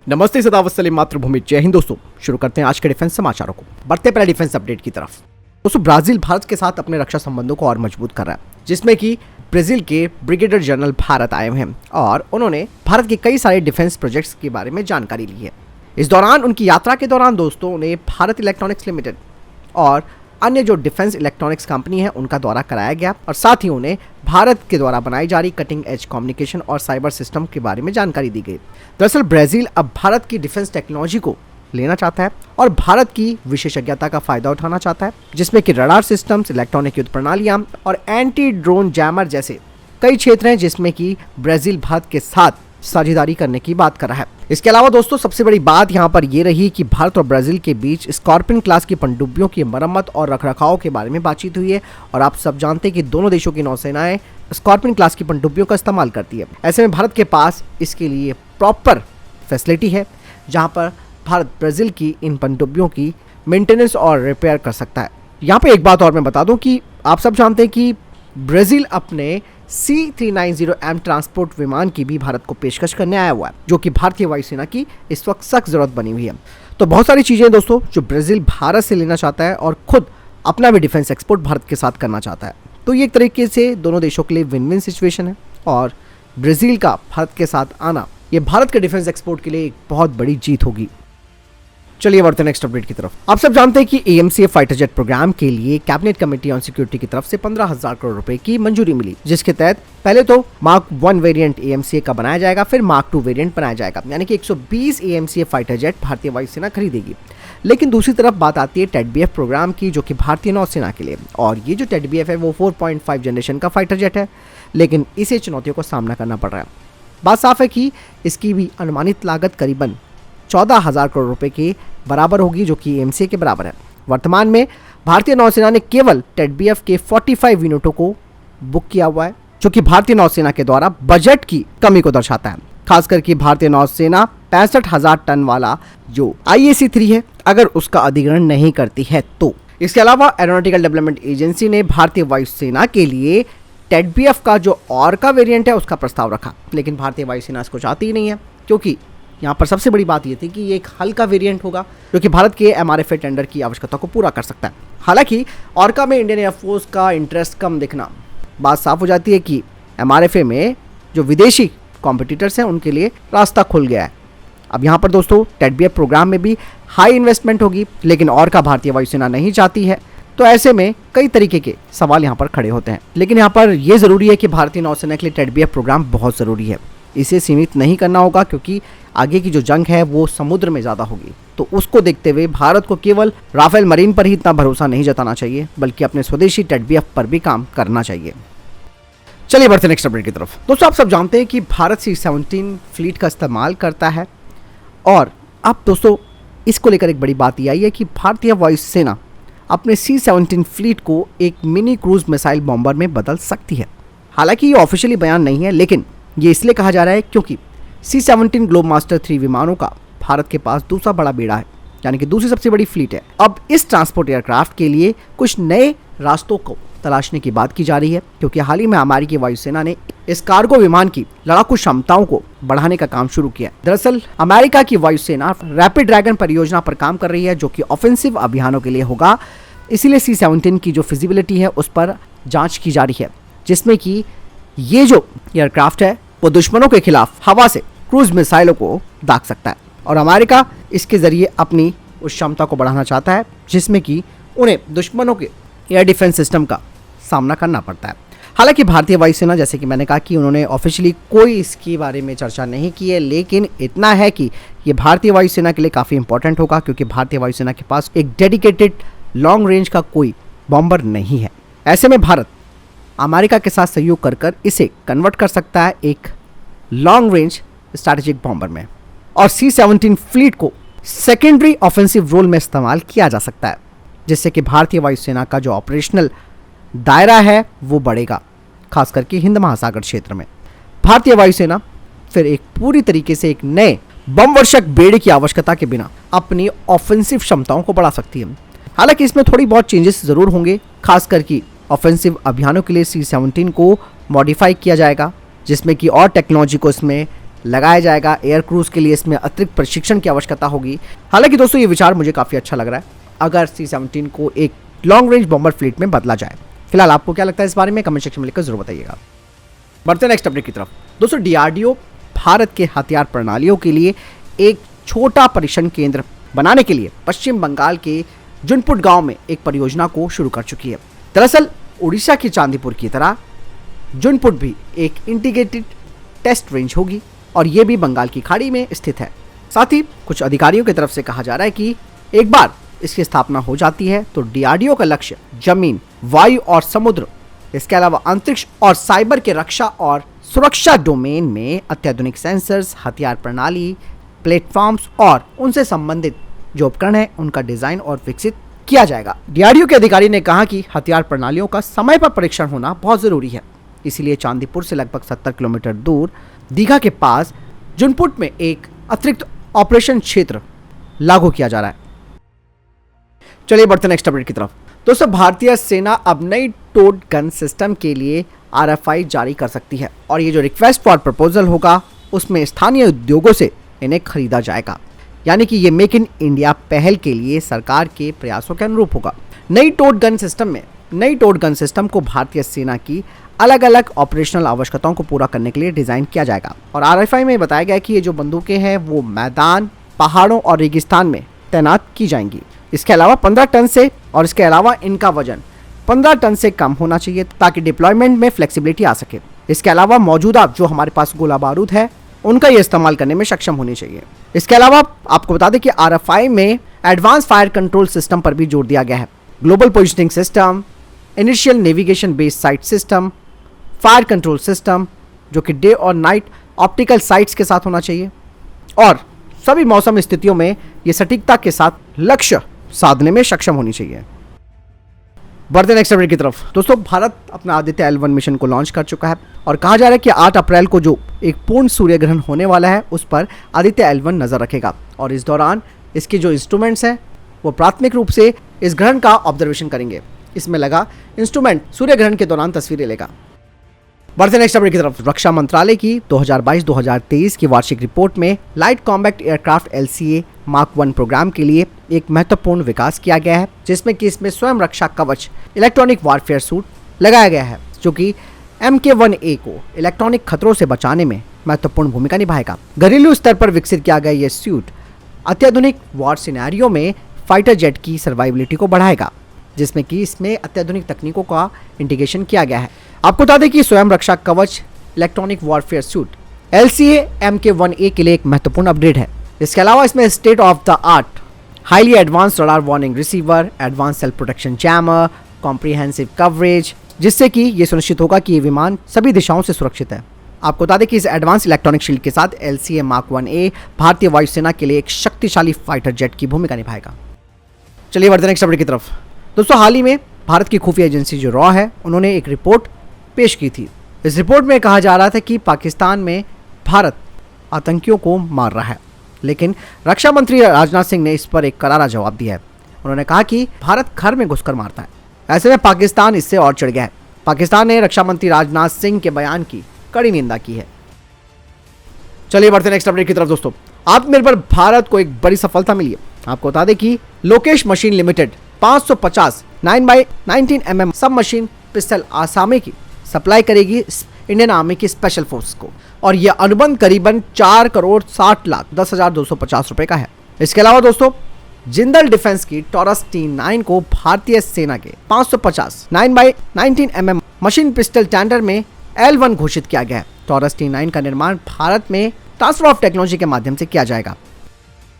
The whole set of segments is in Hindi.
नमस्ते, सदावत सलीम, मातृभूमि, जय हिंद। दोस्तों शुरू करते हैं आज के डिफेंस समाचारों को। बढ़ते पहले डिफेंस अपडेट की तरफ। दोस्तों ब्राजील भारत के साथ अपने रक्षा संबंधों को और मजबूत कर रहा है, जिसमें कि ब्राजील के ब्रिगेडियर जनरल भारत आए हैं और उन्होंने भारत के कई सारे डिफेंस प्रोजेक्ट्स के बारे में जानकारी ली है। इस दौरान उनकी यात्रा के दौरान दोस्तों ने भारत इलेक्ट्रॉनिक्स लिमिटेड और अन्य जो डिफेंस इलेक्ट्रॉनिक्स कंपनी है उनका दौरा कराया गया और साथ ही उन्हें भारत के द्वारा बनाई जा रही कटिंग एज कम्युनिकेशन और साइबर सिस्टम के बारे में जानकारी दी गई। दरअसल ब्राजील अब भारत की डिफेंस टेक्नोलॉजी को लेना चाहता है और भारत की विशेषज्ञता का फायदा उठाना चाहता है, जिसमें कि रडार सिस्टम्स, इलेक्ट्रॉनिक युद्ध प्रणालियां और एंटी ड्रोन जैमर जैसे कई क्षेत्र हैं जिसमें कि ब्राजील भारत के साथ साझेदारी करने की बात कर रहा है। इसके अलावा दोस्तों सबसे बड़ी बात यहाँ पर यह रही कि भारत और ब्राजील के बीच स्कॉर्पियन क्लास की पनडुब्बियों की मरम्मत और रखरखाव के बारे में बातचीत हुई है और आप सब जानते हैं कि दोनों देशों की नौसेनाएं स्कॉर्पियन क्लास की पनडुब्बियों का इस्तेमाल करती है। ऐसे में भारत के पास इसके लिए प्रॉपर फैसिलिटी है जहाँ पर भारत ब्राजील की इन पनडुब्बियों की मेंटेनेंस और रिपेयर कर सकता है। यहाँ पे एक बात और मैं बता दूं कि आप सब जानते हैं कि ब्राजील अपने C390M ट्रांसपोर्ट विमान की भी भारत को पेशकश करने आया हुआ है, जो कि भारतीय वायुसेना की इस वक्त सख्त जरूरत बनी हुई है। तो बहुत सारी चीजें दोस्तों जो ब्राजील भारत से लेना चाहता है और खुद अपना भी डिफेंस एक्सपोर्ट भारत के साथ करना चाहता है। तो ये एक तरीके से दोनों देशों के लिए विन विन सिचुएशन है और ब्राजील का भारत के साथ आना ये भारत के डिफेंस एक्सपोर्ट के लिए एक बहुत बड़ी जीत होगी। चलिए बढ़ते हैं नेक्स्ट अपडेट की तरफ। आप सब जानते हैं कि AMCA फाइटर जेट प्रोग्राम के लिए कैबिनेट कमेटी ऑन सिक्योरिटी की तरफ से 15,000 करोड़ रुपए की मंजूरी मिली, जिसके तहत पहले तो मार्क 1 वेरिएंट AMCA का बनाया जाएगा, फिर मार्क 2 वेरिएंट बनाया जाएगा, यानी कि 120 AMCA फाइटर जेट भारतीय वायुसेना खरीदेगी। लेकिन दूसरी तरफ बात आती है TEDBF प्रोग्राम की, जो कि भारतीय नौसेना के लिए, और ये जो TEDBF है वो 4.5 जनरेशन का फाइटर जेट है, लेकिन इसे चुनौतियों का सामना करना पड़ रहा है। बात साफ है कि इसकी भी अनुमानित लागत करीबन 14,000 करोड़ रुपए के बराबर होगी, जो कि AMCA के बराबर है। वर्तमान में भारतीय नौसेना ने केवल TEDBF के 45 यूनिटों को बुक किया हुआ है, जो कि भारतीय नौसेना के द्वारा बजट की कमी को दर्शाता है। खासकर कि भारतीय नौसेना 65,000 टन वाला जो IAC-3 है, अगर उसका अधिग्रहण नहीं करती है तो। इसके अलावा एरोनॉटिकल डेवलपमेंट एजेंसी ने भारतीय वायुसेना के लिए TEDBF का जो और का वेरिएंट है उसका प्रस्ताव रखा, लेकिन भारतीय वायुसेना इसको चाहती ही नहीं है, क्योंकि यहाँ पर सबसे बड़ी बात ये थी कि ये एक हल्का वेरिएंट होगा जो कि भारत के MRFA टेंडर की आवश्यकता को पूरा कर सकता है। हालांकि ऑर्का में इंडियन एयरफोर्स का इंटरेस्ट कम दिखना, बात साफ हो जाती है कि MRFA में जो विदेशी कॉम्पिटिटर्स हैं उनके लिए रास्ता खुल गया है। अब यहाँ पर दोस्तों TEDBF प्रोग्राम में भी हाई इन्वेस्टमेंट होगी, लेकिन ऑर्का भारतीय वायुसेना नहीं चाहती है, तो ऐसे में कई तरीके के सवाल यहाँ पर खड़े होते हैं। लेकिन यहाँ पर यह जरूरी है कि भारतीय नौसेना के लिए TEDBF प्रोग्राम बहुत ज़रूरी है, इसे सीमित नहीं करना होगा, क्योंकि आगे की जो जंग है वो समुद्र में ज़्यादा होगी। तो उसको देखते हुए भारत को केवल राफेल मरीन पर ही इतना भरोसा नहीं जताना चाहिए, बल्कि अपने स्वदेशी TEDBF पर भी काम करना चाहिए। चलिए बढ़ते नेक्स्ट अपडेट की तरफ। दोस्तों आप सब जानते हैं कि भारत C-17 फ्लीट का इस्तेमाल करता है और अब दोस्तों इसको लेकर एक बड़ी बात यह आई है कि भारतीय वायुसेना अपने C-17 फ्लीट को एक मिनी क्रूज मिसाइल बॉम्बर में बदल सकती है। हालांकि ये ऑफिशियली बयान नहीं है, लेकिन ये इसलिए कहा जा रहा है क्योंकि C-17 ग्लोबमास्टर 3 विमानों का भारत के पास दूसरा बड़ा बेड़ा है, यानी कि दूसरी सबसे बड़ी फ्लीट है। अब इस ट्रांसपोर्ट एयरक्राफ्ट के लिए कुछ नए रास्तों को तलाशने की बात की जा रही है, क्योंकि हाल ही में अमेरिकी वायुसेना ने इस कार्गो विमान की लड़ाकू क्षमताओं को बढ़ाने का काम शुरू किया। दरअसल अमेरिका की वायुसेना रैपिड ड्रैगन परियोजना पर काम कर रही है, जो कि ऑफेंसिव अभियानों के लिए होगा। इसीलिए C-17 की जो फिजिबिलिटी है उस पर जांच की जा रही है, जिसमें कि ये जो एयरक्राफ्ट है वो दुश्मनों के खिलाफ हवा से क्रूज मिसाइलों को दाग सकता है और अमेरिका इसके जरिए अपनी उस क्षमता को बढ़ाना चाहता है, जिसमें कि उन्हें दुश्मनों के एयर डिफेंस सिस्टम का सामना करना पड़ता है। हालांकि भारतीय वायुसेना, जैसे कि मैंने कहा कि उन्होंने ऑफिशियली कोई इसके बारे में चर्चा नहीं की है, लेकिन इतना है कि ये भारतीय वायुसेना के लिए काफ़ी इंपॉर्टेंट होगा, क्योंकि भारतीय वायुसेना के पास एक डेडिकेटेड लॉन्ग रेंज का कोई बॉम्बर नहीं है। ऐसे में भारत अमेरिका के साथ सहयोग कर इसे कन्वर्ट कर सकता है एक लॉन्ग रेंज स्ट्रैटेजिक बॉम्बर में, और C-17 फ्लीट को सेकेंडरी ऑफेंसिव रोल में इस्तेमाल किया जा सकता है, जिससे कि भारतीय वायुसेना का जो ऑपरेशनल दायरा है वो बढ़ेगा, खास करके हिंद महासागर क्षेत्र में। भारतीय वायुसेना फिर एक पूरी तरीके से एक नए बमवर्षक बेड़े की आवश्यकता के बिना अपनी ऑफेंसिव क्षमताओं को बढ़ा सकती है। हालांकि इसमें थोड़ी बहुत चेंजेस जरूर होंगे, खास करके ऑफेंसिव अभियानों के लिए C-17 को मॉडिफाई किया जाएगा, जिसमें कि और टेक्नोलॉजी को इसमें लगाया जाएगा। एयर क्रूज के लिए इसमें अतिरिक्त प्रशिक्षण की आवश्यकता होगी। हालांकि दोस्तों ये विचार मुझे काफ़ी अच्छा लग रहा है अगर C-17 को एक लॉन्ग रेंज बॉम्बर फ्लीट में बदला जाए। फिलहाल आपको क्या लगता है इस बारे में कमेंट सेक्शन में लिखकर जरूर बताइएगा। बढ़ते नेक्स्ट अपडेट की तरफ। दोस्तों DRDO भारत के हथियार प्रणालियों के लिए एक छोटा परीक्षण केंद्र बनाने के लिए पश्चिम बंगाल के जुनपुट गांव में एक परियोजना को शुरू कर चुकी है। दरअसल उड़ीसा की चांदीपुर की तरह जुनपुट भी एक इंटीग्रेटेड टेस्ट रेंज होगी और ये भी बंगाल की खाड़ी में स्थित है। साथ ही कुछ अधिकारियों की तरफ से कहा जा रहा है कि एक बार इसकी स्थापना हो जाती है तो DRDO का लक्ष्य जमीन, वायु और समुद्र, इसके अलावा अंतरिक्ष और साइबर के रक्षा और सुरक्षा डोमेन में अत्याधुनिक सेंसर्स, हथियार प्रणाली, प्लेटफॉर्म्स और उनसे संबंधित जो उपकरण है उनका डिजाइन और विकसित किया जाएगा। DRDO के अधिकारी ने कहा कि हथियार प्रणालियों का समय पर परीक्षण होना बहुत जरूरी है, इसीलिए चांदीपुर से लगभग 70 किलोमीटर दूर दीघा के पास जुनपुट में एक अतिरिक्त ऑपरेशन क्षेत्र लागू किया जा रहा है। चलिए बढ़ते नेक्स्ट अपडेट की तरफ। दोस्तों भारतीय सेना अब नई टोड गन सिस्टम के लिए RFI जारी कर सकती है और ये जो रिक्वेस्ट फॉर प्रपोजल होगा उसमें स्थानीय उद्योगों से इन्हें खरीदा जाएगा, यानी कि ये मेक इन इंडिया पहल के लिए सरकार के प्रयासों के अनुरूप होगा। नई टोड गन सिस्टम को भारतीय सेना की अलग अलग ऑपरेशनल आवश्यकताओं को पूरा करने के लिए डिजाइन किया जाएगा और RFI में बताया गया कि ये जो बंदूकें हैं वो मैदान, पहाड़ों और रेगिस्तान में तैनात की जाएंगी। इसके अलावा 15 टन से और इसके अलावा इनका वजन 15 टन से कम होना चाहिए ताकि डिप्लॉयमेंट में फ्लेक्सिबिलिटी आ सके। इसके अलावा मौजूदा जो हमारे पास गोला बारूद है उनका ये इस्तेमाल करने में सक्षम होनी चाहिए। इसके अलावा आपको बता दें कि RFI में एडवांस फायर कंट्रोल सिस्टम पर भी जोर दिया गया है। Global positioning system, initial navigation based site system, fire control system जो कि डे और नाइट ऑप्टिकल साइट्स के साथ होना चाहिए और सभी मौसम स्थितियों में ये सटीकता के साथ लक्ष्य साधने में सक्षम होनी चाहिए। बढ़ते नेक्स्ट अपडेट की तरफ। दोस्तों भारत अपना आदित्य L1 मिशन को लॉन्च कर चुका है और कहा जा रहा है कि 8 अप्रैल को जो एक पूर्ण सूर्य ग्रहण होने वाला है उस पर आदित्य L1 नजर रखेगा और इस दौरान इसके जो इंस्ट्रूमेंट्स हैं वो प्राथमिक रूप से इस ग्रहण का ऑब्जर्वेशन करेंगे। इसमें लगा इंस्ट्रूमेंट सूर्य ग्रहण के दौरान तस्वीरें लेगा। बढ़ते नेक्स्ट अपडेट की तरफ। रक्षा मंत्रालय की 2022-2023 की वार्षिक रिपोर्ट में light combat aircraft LCA Mark 1 programme के लिए एक महत्वपूर्ण विकास किया गया है, जिसमें कि इसमें स्वयं रक्षा कवच इलेक्ट्रॉनिक वॉरफेयर सूट लगाया गया है जो कि MK1A को इलेक्ट्रॉनिक खतरों से बचाने में महत्वपूर्ण भूमिका निभाएगा। घरेलू स्तर पर विकसित किया गया यह सूट अत्याधुनिक वॉर सिनेरियो में फाइटर जेट की सर्वाइविलिटी को बढ़ाएगा, जिसमें कि इसमें अत्याधुनिक तकनीकों का इंटीग्रेशन किया गया है। आपको बता दें कि स्वयं रक्षा कवच electronic warfare suit LCA MK1A के लिए एक महत्वपूर्ण अपग्रेड है। इसके अलावा इसमें state of the art highly advanced radar warning receiver, advance self protection jammer, comprehensive coverage, जिससे कि ये सुनिश्चित होगा कि ये विमान सभी दिशाओं से सुरक्षित है। आपको बता दें कि इस एडवांस इलेक्ट्रॉनिक शील्ड के साथ LCA Mark 1A भारतीय वायुसेना के लिए एक शक्तिशाली फाइटर जेट की भूमिका निभाएगा। चलिए बढ़ते नेक्स्ट अपडेट की तरफ। दोस्तों हाल ही में भारत की खुफिया एजेंसी जो रॉ है उन्होंने एक रिपोर्ट पेश की थी। इस रिपोर्ट में कहा जा रहा था कि पाकिस्तान में भारत आतंकियों को मार रहा है, लेकिन रक्षा मंत्री राजनाथ सिंह ने इस पर एक करारा जवाब दिया है। उन्होंने कहा कि भारत घर में घुसकर मारता है। ऐसे में पाकिस्तान इससे और चिढ़ गया है। पाकिस्तान ने रक्षा मंत्री राजनाथ सिंह के बयान की कड़ी निंदा की है। चलिए बढ़ते नेक्स्ट अपडेट की तरफ। दोस्तों आत्मनिर्भर भारत को एक बड़ी सफलता मिली है। आपको बता दें कि Lokesh machine limited 550 9x19 mm सब मशीन पिस्टल आसामी की सप्लाई करेगी इंडियन आर्मी की स्पेशल फोर्स को और यह अनुबंध करीबन 4,60,10,250 रुपए का है। इसके अलावा दोस्तों जिंदल डिफेंस की टॉरस T9 को भारतीय सेना के 550 9x19 mm machine pistol tender में L1 घोषित किया गया है। टॉरस T9 का निर्माण भारत में ट्रांसफर ऑफ टेक्नोलॉजी के माध्यम से किया जाएगा।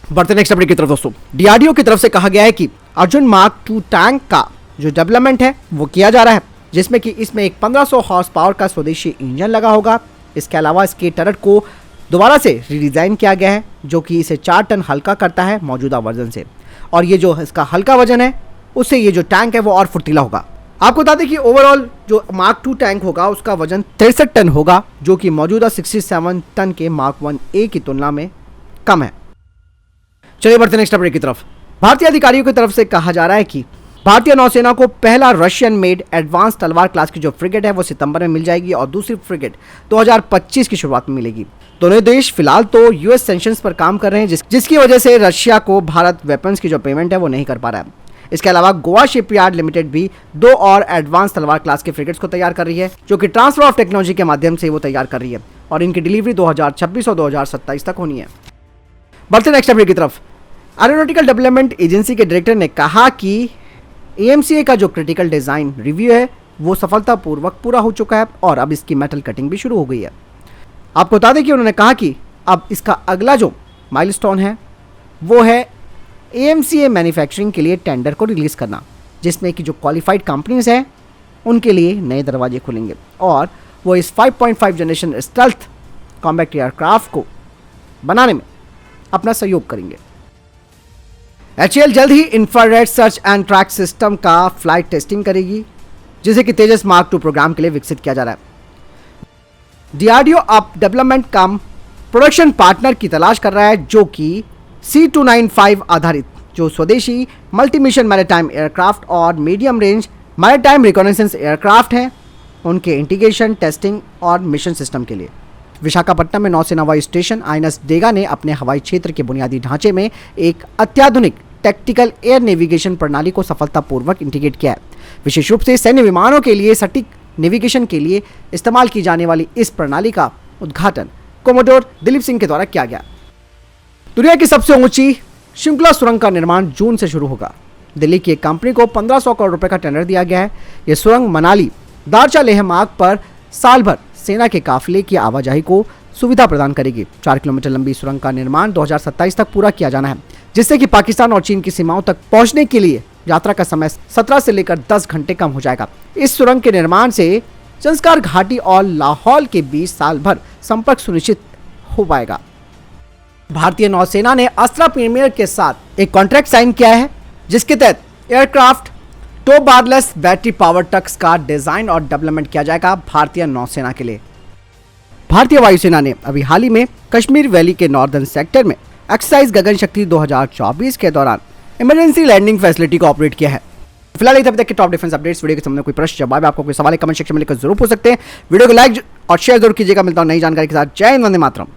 बढ़ते नेक्स्ट अपडेट की तरफ। दोस्तों DRDO की तरफ से कहा गया है कि अर्जुन मार्क 2 टैंक का जो डेवलपमेंट है वो किया जा रहा है, जिसमें कि इसमें एक 1500 हॉर्स पावर का स्वदेशी इंजन लगा होगा। इसके अलावा इसके टरट को दोबारा से रीडिज़ाइन किया गया है जो कि इसे 4 टन हल्का करता है मौजूदा वर्जन से, और ये जो इसका हल्का वजन है उससे ये जो टैंक है वो और फुर्तीला होगा। आपको बता दें कि ओवरऑल जो मार्क 2 टैंक होगा उसका वजन 63 टन होगा जो कि मौजूदा 67 टन के मार्क 1A की तुलना में कम है। चलिए बढ़ते नेक्स्ट अपडेट की तरफ। भारतीय अधिकारियों की तरफ से कहा जा रहा है कि भारतीय नौसेना को पहला रशियन मेड एडवांस तलवार क्लास की जो फ्रिगेट है वो सितंबर में मिल जाएगी और दूसरी फ्रिगेट 2025 की शुरुआत में मिलेगी। दोनों देश फिलहाल तो यूएस सैंक्शंस पर काम कर रहे हैं, जिसकी वजह से रशिया को भारत वेपन्स की जो पेमेंट है वो नहीं कर पा रहा है। इसके अलावा गोवा शिपयार्ड लिमिटेड भी 2 और एडवांस तलवार क्लास के फ्रिगेट्स को तैयार कर रही है, जो कि ट्रांसफर ऑफ टेक्नोलॉजी के माध्यम से वो तैयार कर रही है और इनकी डिलीवरी 2026 और 2027 तक होनी है। बढ़ते नेक्स्ट अपडेट की तरफ। एरोनॉटिकल डेवलपमेंट एजेंसी के डायरेक्टर ने कहा कि एएमसीए का जो क्रिटिकल डिजाइन रिव्यू है वो सफलतापूर्वक पूरा हो चुका है और अब इसकी मेटल कटिंग भी शुरू हो गई है। आपको बता दें कि उन्होंने कहा कि अब इसका अगला जो माइलस्टोन है वो है एएमसीए मैन्युफैक्चरिंग के लिए टेंडर को रिलीज करना, जिसमें कि जो क्वालिफाइड कंपनीज हैं उनके लिए नए दरवाजे खुलेंगे और वो इस 5.5 जनरेशन स्टेल्थ कॉम्बैट एयरक्राफ्ट को बनाने में अपना सहयोग करेंगे। एचएएल जल्द ही infrared search and track system का फ्लाइट टेस्टिंग करेगी, जिसे कि तेजस मार्क 2 प्रोग्राम के लिए विकसित किया जा रहा है। डीआरडीओ अब डेवलपमेंट कम प्रोडक्शन पार्टनर की तलाश कर रहा है, जो कि C295 आधारित जो स्वदेशी मल्टी मिशन मैरीटाइम एयरक्राफ्ट और medium range maritime reconnaissance aircraft हैं, उनके इंटीग्रेशन, टेस्टिंग और मिशन सिस्टम के लिए विशाखापट्टनम में नौसेना हवाई स्टेशन आईएनएस डेगा ने अपने हवाई क्षेत्र के बुनियादी ढांचे में एक अत्याधुनिक टैक्टिकल एयर नेविगेशन प्रणाली को सफलतापूर्वक इंटीग्रेट किया है। विशेष रूप से सैन्य विमानों के लिए सटीक नेविगेशन के लिए इस्तेमाल की जाने वाली इस प्रणाली का उद्घाटन कोमोडोर दिलीप सिंह के द्वारा किया गया। दुनिया की सबसे ऊंची श्रृंखला सुरंग का निर्माण जून से शुरू होगा। दिल्ली की एक कंपनी को 1500 करोड़ रुपए का टेंडर दिया गया है। यह सुरंग मनाली दारचा लेह मार्ग पर साल भर सेना के काफिले की आवाजाही को सुविधा प्रदान करेगी। 4 किलोमीटर लंबी सुरंग का निर्माण 2027 तक पूरा किया जाना है, जिससे कि पाकिस्तान और चीन की सीमाओं तक पहुंचने के लिए यात्रा का समय 17 से लेकर 10 घंटे कम हो जाएगा। इस सुरंग के निर्माण से संस्कार घाटी और लाहौल के बीच साल भर संपर्क सुनिश्चित हो पाएगा। भारतीय नौसेना ने अस्त्रा प्रीमियर के साथ एक कॉन्ट्रैक्ट साइन किया है, जिसके तहत aircraft tow barless battery power trucks का डिजाइन और डेवलपमेंट किया जाएगा भारतीय नौसेना के लिए। भारतीय वायुसेना ने अभी हाल ही में कश्मीर वैली के नॉर्दर्न सेक्टर में एक्सरसाइज गगन शक्ति 2024 के दौरान इमरजेंसी लैंडिंग फैसिलिटी को ऑपरेट किया है। फिलहाल अभी तक के टॉप डिफेंस अपडेट्स। वीडियो के सामने कोई प्रश्न जवाब आपको कोई सवाल कमेंट सेक्शन में लिखकर जरूर पूछ सकते हैं। वीडियो को लाइक और शेयर जरूर कीजिएगा। मिलता हूं नई जानकारी के साथ। जय हिंद, वंदे मातरम।